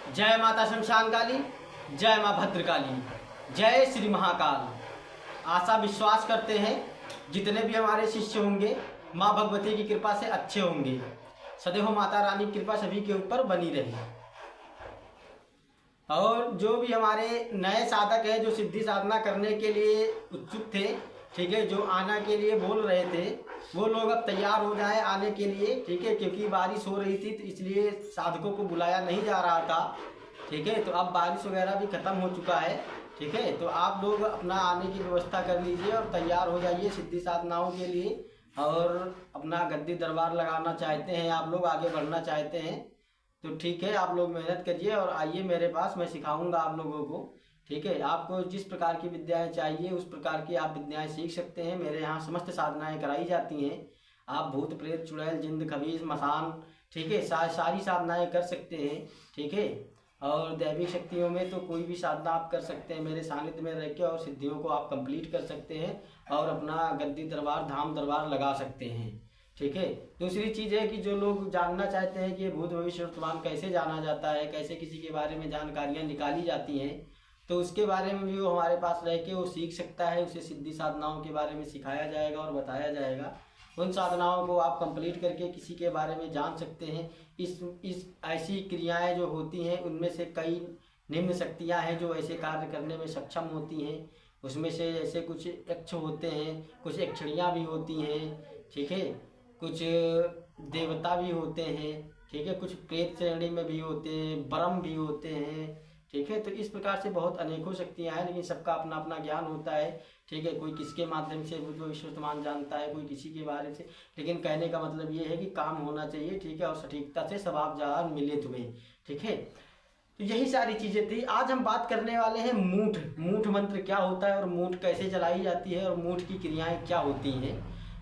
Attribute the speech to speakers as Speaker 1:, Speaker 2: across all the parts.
Speaker 1: जय माता शमशान काली, जय माँ भद्रकाली, जय श्री महाकाल। आशा विश्वास करते हैं जितने भी हमारे शिष्य होंगे माँ भगवती की कृपा से अच्छे होंगे। सदैव माता रानी की कृपा सभी के ऊपर बनी रहे। और जो भी हमारे नए साधक हैं जो सिद्धि साधना करने के लिए उत्सुक थे, ठीक है, जो आना के लिए बोल रहे थे, वो लोग अब तैयार हो जाए आने के लिए, ठीक है, क्योंकि बारिश हो रही थी तो इसलिए साधकों को बुलाया नहीं जा रहा था, ठीक है। तो अब बारिश वगैरह भी ख़त्म हो चुका है, ठीक है। तो आप लोग अपना आने की व्यवस्था कर लीजिए और तैयार हो जाइए सिद्धि साधनाओं के लिए। और अपना गद्दी दरबार लगाना चाहते हैं आप लोग, आगे बढ़ना चाहते हैं तो ठीक है, आप लोग मेहनत करिए और आइए मेरे पास, मैं सिखाऊंगा आप लोगों को, ठीक है। आपको जिस प्रकार की विद्याएं चाहिए उस प्रकार की आप विद्याएं सीख सकते हैं। मेरे यहाँ समस्त साधनाएं कराई जाती हैं। आप भूत प्रेत चुड़ैल जिंद खबीज मसान, ठीक है, सारी साधनाएं कर सकते हैं, ठीक है। और दैविक शक्तियों में तो कोई भी साधना आप कर सकते हैं मेरे सानिध्य में रह के, और सिद्धियों को आप कंप्लीट कर सकते हैं और अपना गद्दी दरबार धाम दरबार लगा सकते हैं, ठीक है। दूसरी चीज़ है कि जो लोग जानना चाहते हैं कि ये भूत भविष्य वर्तमान कैसे जाना जाता है, कैसे किसी के बारे में जानकारियाँ निकाली जाती हैं, तो उसके बारे में भी वो हमारे पास रह के वो सीख सकता है। उसे सिद्धि साधनाओं के बारे में सिखाया जाएगा और बताया जाएगा। उन साधनाओं को आप कंप्लीट करके किसी के बारे में जान सकते हैं। इस ऐसी क्रियाएं जो होती हैं उनमें से कई निम्न शक्तियां हैं जो ऐसे कार्य करने में सक्षम होती हैं। उसमें से ऐसे कुछ यक्ष होते हैं, कुछ यक्षिणियाँ भी होती हैं, ठीक है, कुछ देवता भी होते हैं, ठीक है, कुछ प्रेत श्रेणी में भी होते हैं, ब्रह्म भी होते हैं, ठीक है। तो इस प्रकार से बहुत अनेकों शक्तियाँ हैं, लेकिन सबका अपना अपना ज्ञान होता है, ठीक है। कोई किसके माध्यम से वो विश्वमान जानता है, कोई किसी के बारे से, लेकिन कहने का मतलब ये है कि काम होना चाहिए, ठीक है, और सटीकता से सवाब जहाँ मिले तुम्हें, ठीक है। तो यही सारी चीज़ें थी। आज हम बात करने वाले हैं मूठ मंत्र क्या होता है और मूठ कैसे चलाई जाती है और मूठ की क्रियाएँ क्या होती हैं।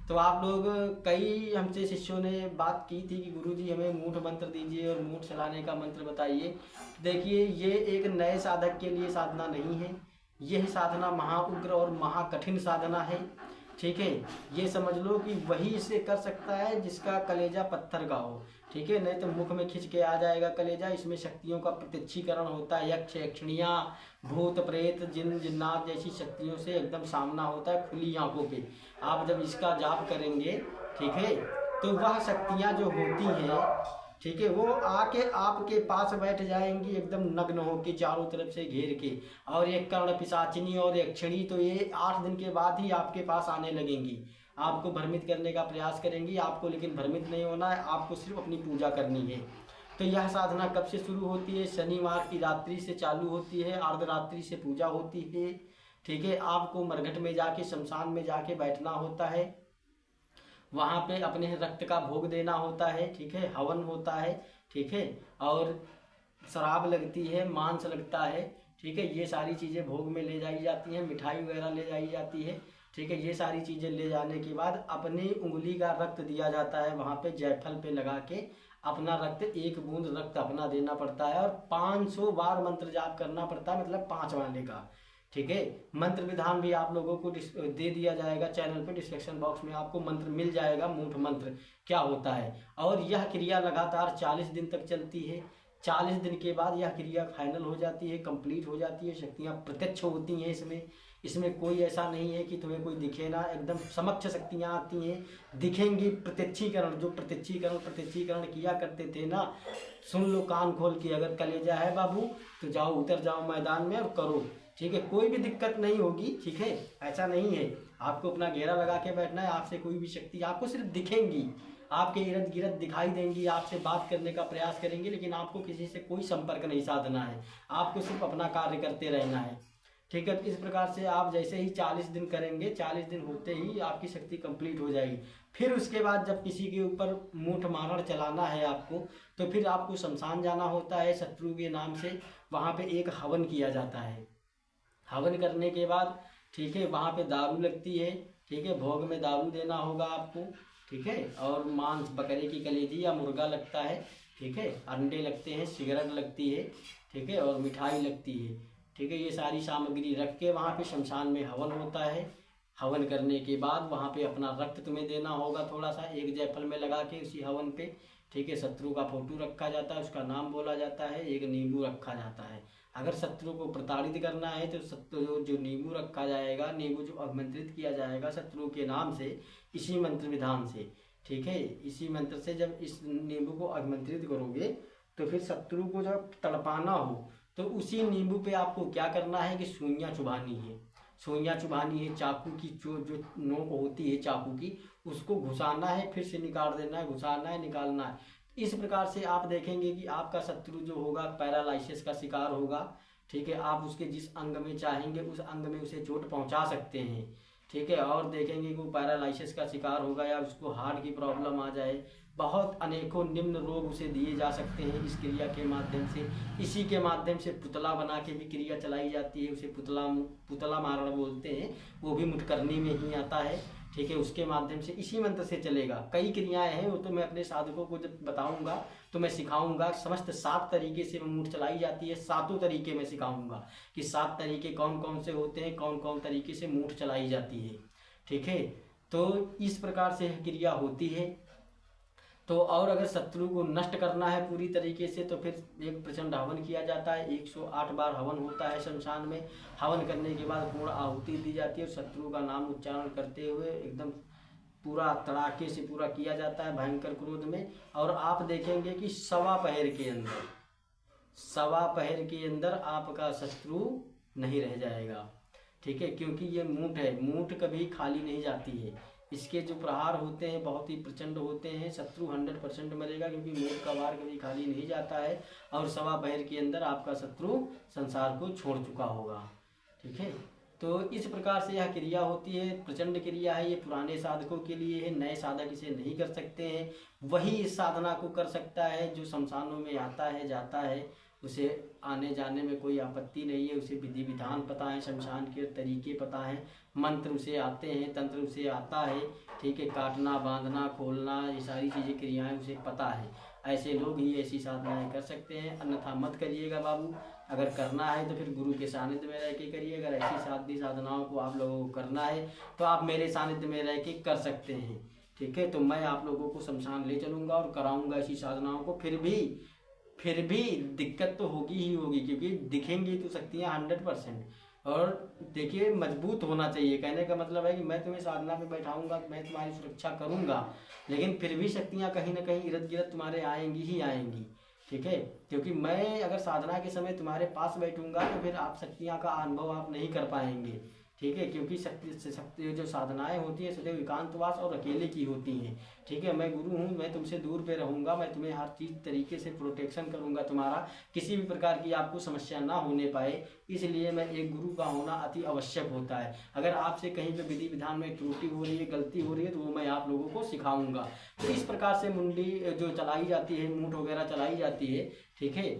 Speaker 1: तो आप लोग कई हमसे शिष्यों ने बात की थी कि गुरुजी हमें मूठ मंत्र दीजिए और मूठ चलाने का मंत्र बताइए। देखिए, ये एक नए साधक के लिए साधना नहीं है, यह साधना महाउग्र और महाकठिन साधना है, ठीक है। ये समझ लो कि वही इसे कर सकता है जिसका कलेजा पत्थर का हो, ठीक है, नहीं तो मुख में खिंच के आ जाएगा कलेजा। इसमें शक्तियों का प्रत्यक्षीकरण होता है, यक्ष यक्षिणियाँ भूत प्रेत जिन जिन्नात जैसी शक्तियों से एकदम सामना होता है खुली आंखों पे। आप जब इसका जाप करेंगे, ठीक है, तो वह शक्तियाँ जो होती हैं, ठीक है, वो आके आपके पास बैठ जाएंगी एकदम नग्न होके चारों तरफ से घेर के। और ये कर्ण पिशाचिनी और यक्षिणी तो ये 8 दिन के बाद ही आपके पास आने लगेंगी, आपको भ्रमित करने का प्रयास करेंगी। आपको लेकिन भ्रमित नहीं होना है, आपको सिर्फ अपनी पूजा करनी है। तो यह साधना कब से शुरू होती है? शनिवार की रात्रि से चालू होती है, अर्धरात्रि से पूजा होती है, ठीक है। आपको मरघट में जाके शमशान में जाके बैठना होता है, वहाँ पे अपने रक्त का भोग देना होता है, ठीक है, हवन होता है, ठीक है, और शराब लगती है, मांस लगता है, ठीक है। ये सारी चीज़ें भोग में ले जाई जाती हैं, मिठाई वगैरह ले जाई जाती है, ठीक है। ये सारी चीज़ें ले जाने के बाद अपनी उंगली का रक्त दिया जाता है, वहाँ पे जयफल पे लगा के अपना रक्त, 1 बूंद रक्त अपना देना पड़ता है और 500 बार मंत्र जाप करना पड़ता है, मतलब 5 वाले का, ठीक है। मंत्र विधान भी आप लोगों को दे दिया जाएगा चैनल पे, डिस्क्रिप्शन बॉक्स में आपको मंत्र मिल जाएगा मूठ मंत्र क्या होता है। और यह क्रिया लगातार 40 दिन तक चलती है। 40 दिन के बाद यह क्रिया फाइनल हो जाती है, कंप्लीट हो जाती है। शक्तियाँ प्रत्यक्ष होती हैं इसमें कोई ऐसा नहीं है कि तुम्हें कोई दिखे ना, एकदम समक्ष शक्तियाँ आती हैं, दिखेंगी। प्रत्यक्षीकरण, जो प्रत्यक्षीकरण किया करते थे ना, सुन लो कान खोल के, अगर कलेजा है बाबू तो जाओ, उतर जाओ मैदान में और करो, ठीक है, कोई भी दिक्कत नहीं होगी, ठीक है। ऐसा नहीं है, आपको अपना घेरा लगा के बैठना है। आपसे कोई भी शक्ति आपको सिर्फ दिखेंगी, आपके इर्द गिर्द दिखाई देंगी, आपसे बात करने का प्रयास करेंगे, लेकिन आपको किसी से कोई संपर्क नहीं साधना है, आपको सिर्फ अपना कार्य करते रहना है, ठीक है। तो इस प्रकार से आप जैसे ही 40 दिन करेंगे, 40 दिन होते ही आपकी शक्ति कंप्लीट हो जाएगी। फिर उसके बाद जब किसी के ऊपर मूठ मारण चलाना है आपको, तो फिर आपको शमशान जाना होता है शत्रु के नाम से। वहाँ पे एक हवन किया जाता है। हवन करने के बाद, ठीक है, वहाँ पे दारू लगती है, ठीक है, भोग में दारू देना होगा आपको, ठीक है। और मांस, बकरे की कलेजी या मुर्गा लगता है, ठीक है, अंडे लगते हैं, सिगरेट लगती है, ठीक है, और मिठाई लगती है, ठीक है। ये सारी सामग्री रख के वहाँ पे शमशान में हवन होता है। हवन करने के बाद वहाँ पे अपना रक्त तुम्हें देना होगा थोड़ा सा, एक जयफल में लगा के उसी हवन पे, ठीक है। शत्रु का फोटो रखा जाता है, उसका नाम बोला जाता है, एक नींबू रखा जाता है। अगर शत्रु को प्रताड़ित करना है तो शत्रु जो नींबू रखा जाएगा, नींबू जो आमंत्रित किया जाएगा शत्रु के नाम से, इसी मंत्र विधान से, ठीक है, इसी मंत्र से जब इस नींबू को आमंत्रित करोगे तो फिर शत्रु को जब तड़पाना हो तो उसी नींबू पे आपको क्या करना है कि सुइयां चुभानी है। सुइयां चुभानी है, चाकू की जो नोक होती है चाकू की, उसको घुसाना है, फिर से निकाल देना है, घुसाना है, निकालना है। इस प्रकार से आप देखेंगे कि आपका शत्रु जो होगा पैरालाइसिस का शिकार होगा, ठीक है। आप उसके जिस अंग में चाहेंगे उस अंग में उसे चोट पहुंचा सकते हैं, ठीक है। और देखेंगे कि वो पैरालाइसिस का शिकार होगा या उसको हार्ट की प्रॉब्लम आ जाए, बहुत अनेकों निम्न रोग उसे दिए जा सकते हैं इस क्रिया के माध्यम से। इसी के माध्यम से पुतला बना के भी क्रिया चलाई जाती है, उसे पुतला मारण बोलते हैं, वो भी मुठकरनी में ही आता है, ठीक है। उसके माध्यम से इसी मंत्र से चलेगा। कई क्रियाएं हैं, वो तो मैं अपने साधकों को जब बताऊंगा तो मैं सिखाऊंगा। समस्त 7 तरीके से मूठ चलाई जाती है, 7 तरीके मैं सिखाऊंगा कि 7 तरीके कौन कौन से होते हैं, कौन कौन तरीके से मूठ चलाई जाती है, ठीक है। तो इस प्रकार से क्रिया होती है। तो और अगर शत्रु को नष्ट करना है पूरी तरीके से तो फिर एक प्रचंड हवन किया जाता है। 108 बार हवन होता है शमशान में। हवन करने के बाद पूर्ण आहुति दी जाती है और शत्रु का नाम उच्चारण करते हुए एकदम पूरा तड़ाके से पूरा किया जाता है भयंकर क्रोध में। और आप देखेंगे कि सवा पहर के अंदर आपका शत्रु नहीं रह जाएगा, ठीक है। क्योंकि ये मूठ है, मूठ कभी खाली नहीं जाती है। इसके जो प्रहार होते हैं बहुत ही प्रचंड होते हैं। शत्रु 100% मरेगा क्योंकि मूठ का वार कभी खाली नहीं जाता है। और सवा पहर के अंदर आपका शत्रु संसार को छोड़ चुका होगा, ठीक है। तो इस प्रकार से यह क्रिया होती है, प्रचंड क्रिया है। ये पुराने साधकों के लिए है, नए साधक इसे नहीं कर सकते हैं। वही इस साधना को कर सकता है जो शमशानों में आता है जाता है, उसे आने जाने में कोई आपत्ति नहीं है। उसे विधि विधान पता है, शमशान के तरीके पता है, मंत्र उसे आते हैं, तंत्र उसे आता है, ठीक है। काटना, बांधना, खोलना, ये सारी चीज़ें क्रियाएं उसे पता है। ऐसे लोग ही ऐसी साधनाएं कर सकते हैं, अन्यथा मत करिएगा बाबू। अगर करना है तो फिर गुरु के सानिध्य में रह के करिए। अगर ऐसी साधनाओं को आप लोगों को करना है तो आप मेरे सानिध्य में रह के कर सकते हैं, ठीक है। तो मैं आप लोगों को शमशान ले चलूँगा और कराऊँगा ऐसी साधनाओं को। फिर भी दिक्कत तो होगी ही होगी, क्योंकि दिखेंगी तो शक्तियाँ 100%। और देखिए मजबूत होना चाहिए। कहने का मतलब है कि मैं तुम्हें साधना पे बैठाऊंगा, मैं तुम्हारी सुरक्षा करूंगा, लेकिन फिर भी शक्तियाँ कहीं ना कहीं इर्द गिर्द तुम्हारे आएंगी ही आएंगी, ठीक है। क्योंकि मैं अगर साधना के समय तुम्हारे पास बैठूंगा तो फिर आप शक्तियाँ का अनुभव आप नहीं कर पाएंगे, ठीक है। क्योंकि शक्ति जो साधनाएं होती है सदैव एकांतवास और अकेले की होती हैं, ठीक है। मैं गुरु हूँ, मैं तुमसे दूर पे रहूँगा, मैं तुम्हें हर चीज़ तरीके से प्रोटेक्शन करूँगा, तुम्हारा किसी भी प्रकार की आपको समस्या ना होने पाए। इसलिए मैं एक गुरु का होना अति आवश्यक होता है। अगर आपसे कहीं पे विधि विधान में त्रुटि हो रही है, गलती हो रही है, तो वो मैं आप लोगों को सिखाऊंगा। तो इस प्रकार से मुंडी जो चलाई जाती है, मूठ वगैरह चलाई जाती है, ठीक है,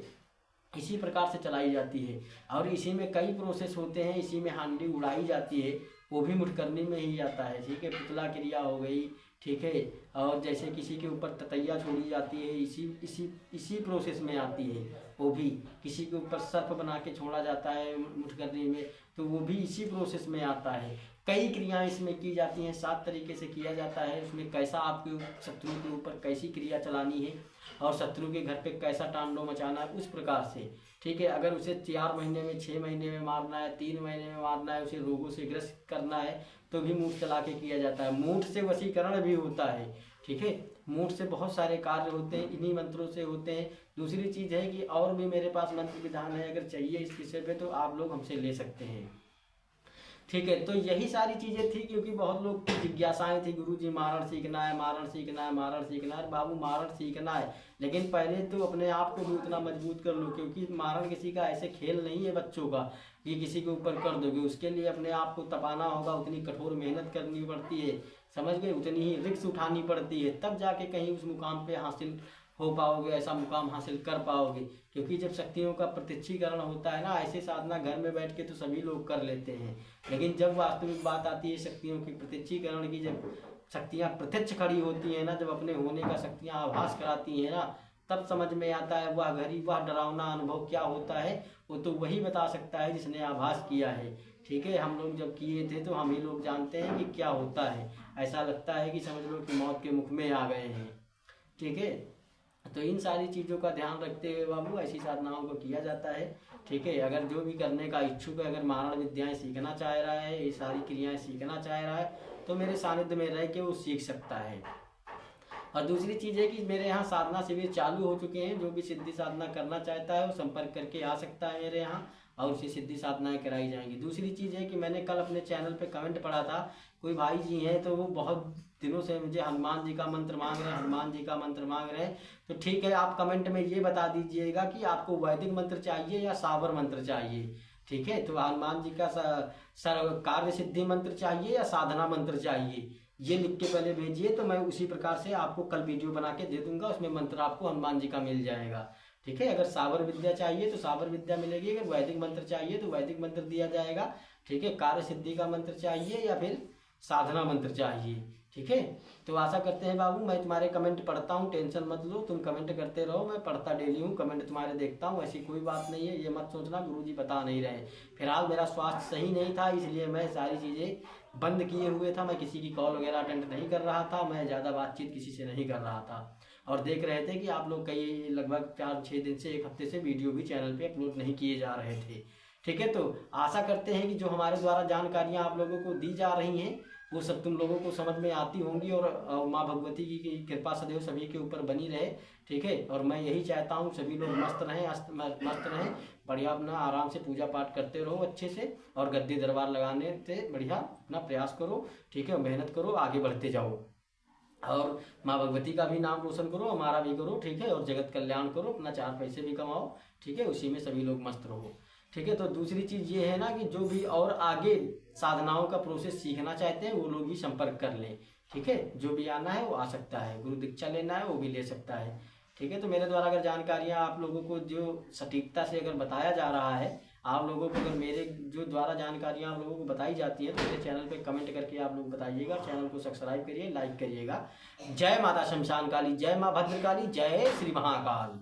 Speaker 1: इसी प्रकार से चलाई जाती है। और इसी में कई प्रोसेस होते हैं। इसी में हांडी उड़ाई जाती है, वो भी मुठकरनी में ही आता है, ठीक है। पुतला क्रिया हो गई, ठीक है। और जैसे किसी के ऊपर ततैया छोड़ी जाती है, इसी प्रोसेस में आती है। वो भी किसी के ऊपर सर्प बना के छोड़ा जाता है मुठकरनी में, तो वो भी इसी प्रोसेस में आता है। कई क्रियाएं इसमें की जाती हैं, 7 तरीके से किया जाता है। उसमें कैसा आपके शत्रु के ऊपर कैसी क्रिया चलानी है और शत्रु के घर पे कैसा तांडव मचाना है, उस प्रकार से, ठीक है। अगर उसे 4 महीने में, 6 महीने में मारना है, 3 महीने में मारना है, उसे रोगों से ग्रस्त करना है, तो भी मूठ चला के किया जाता है। मूठ से वशीकरण भी होता है, ठीक है। मूठ से बहुत सारे कार्य होते हैं, इन्हीं मंत्रों से होते हैं। दूसरी चीज़ है कि और भी मेरे पास मंत्र विधान है, अगर चाहिए इस विषय पे तो आप लोग हमसे ले सकते हैं, ठीक है। तो यही सारी चीज़ें थी, क्योंकि बहुत लोग की जिज्ञासाएं थी, गुरुजी मारण सीखना है, मारण सीखना है, मारण सीखना है। बाबू मारण सीखना है, लेकिन पहले तो अपने आप को भी उतना मजबूत कर लो, क्योंकि मारण किसी का ऐसे खेल नहीं है बच्चों का कि किसी के ऊपर कर दोगे। उसके लिए अपने आप को तपाना होगा, उतनी कठोर मेहनत करनी पड़ती है, समझ गए, उतनी ही रिस्क उठानी पड़ती है, तब जाके कहीं उस मुकाम पे हासिल हो पाओगे, ऐसा मुकाम हासिल कर पाओगे। क्योंकि जब शक्तियों का प्रत्यक्षीकरण होता है ना, ऐसे साधना घर में बैठ के तो सभी लोग कर लेते हैं, लेकिन जब वास्तविक बात आती है शक्तियों के प्रत्यक्षीकरण की, जब शक्तियाँ प्रत्यक्ष खड़ी होती हैं ना, जब अपने होने का शक्तियाँ आभास कराती हैं ना, तब समझ में आता है वह घड़ी वह डरावना अनुभव क्या होता है। वो तो वही बता सकता है जिसने आभास किया है, ठीक है। हम लोग जब किए थे तो हम ही लोग जानते हैं कि क्या होता है। ऐसा लगता है कि समझ लो कि मौत के मुख में आ गए हैं, ठीक है। तो इन सारी चीज़ों का ध्यान रखते हुए बाबू ऐसी साधनाओं को किया जाता है। ठीक है, अगर जो भी करने का इच्छुक है, अगर मारण विद्याएं सीखना चाह रहा है, ये सारी क्रियाएं सीखना चाह रहा है, तो मेरे सानिध्य में रह के वो सीख सकता है। और दूसरी चीज़ है कि मेरे यहाँ साधना शिविर चालू हो चुके हैं। जो भी सिद्धि साधना करना चाहता है वो संपर्क करके आ सकता है मेरे यहाँ, और उसे सिद्धि साधनाएं कराई जाएंगी। दूसरी चीज़ है कि मैंने कल अपने चैनल पे कमेंट पढ़ा था, कोई भाई जी हैं तो वो बहुत दिनों से मुझे हनुमान जी का मंत्र मांग रहे हैं, हनुमान जी का मंत्र मांग रहे हैं। तो ठीक है, आप कमेंट में ये बता दीजिएगा कि आपको वैदिक मंत्र चाहिए या साबर मंत्र चाहिए। ठीक है, तो हनुमान जी का कार्य सिद्धि मंत्र चाहिए या साधना मंत्र चाहिए, ये लिख के पहले भेजिए, तो मैं उसी प्रकार से आपको कल वीडियो बना के दे दूंगा। उसमें मंत्र आपको हनुमान जी का मिल जाएगा। ठीक है, अगर साबर विद्या चाहिए तो साबर विद्या मिलेगी, अगर वैदिक मंत्र चाहिए तो वैदिक मंत्र दिया जाएगा। ठीक है, कार्य सिद्धि का मंत्र चाहिए या फिर साधना मंत्र चाहिए। ठीक है, तो आशा करते हैं बाबू, मैं तुम्हारे कमेंट पढ़ता हूँ, टेंशन मत लो, तुम कमेंट करते रहो, मैं पढ़ता डेली हूँ, कमेंट तुम्हारे देखता हूँ, ऐसी कोई बात नहीं है। ये मत सोचना गुरुजी बता नहीं रहे। फिलहाल मेरा स्वास्थ्य सही नहीं था, इसलिए मैं सारी चीज़ें बंद किए हुए था। मैं किसी की कॉल वगैरह अटेंड नहीं कर रहा था, मैं ज़्यादा बातचीत किसी से नहीं कर रहा था। और देख रहे थे कि आप लोग कई लगभग 4-6 दिन से, 1 हफ्ते से वीडियो भी चैनल पे अपलोड नहीं किए जा रहे थे। ठीक है, तो आशा करते हैं कि जो हमारे द्वारा जानकारियाँ आप लोगों को दी जा रही हैं वो सब तुम लोगों को समझ में आती होंगी, और माँ भगवती की कृपा सदैव सभी के ऊपर बनी रहे। ठीक है, और मैं यही चाहता हूँ सभी लोग मस्त रहें, मस्त रहें, बढ़िया अपना आराम से पूजा पाठ करते रहो अच्छे से, और गद्दी दरबार लगाने से बढ़िया अपना प्रयास करो। ठीक है, मेहनत करो, आगे बढ़ते जाओ, और माँ भगवती का भी नाम रोशन करो, हमारा भी करो। ठीक है, और जगत कल्याण करो, अपना 4 पैसे भी कमाओ। ठीक है, उसी में सभी लोग मस्त रहो। ठीक है, तो दूसरी चीज़ ये है ना कि जो भी और आगे साधनाओं का प्रोसेस सीखना चाहते हैं वो लोग भी संपर्क कर लें। ठीक है, जो भी आना है वो आ सकता है, गुरु दीक्षा लेना है वो भी ले सकता है। ठीक है, तो मेरे द्वारा अगर जानकारियाँ आप लोगों को जो सटीकता से अगर बताया जा रहा है, आप लोगों को अगर मेरे जो द्वारा जानकारियाँ आप लोगों को बताई जाती है, तो मेरे चैनल पे कमेंट करके आप लोग बताइएगा। चैनल को सब्सक्राइब करिए, लाइक करिएगा। जय माता शमशान काली, जय माँ भद्रकाली, जय श्री महाकाल।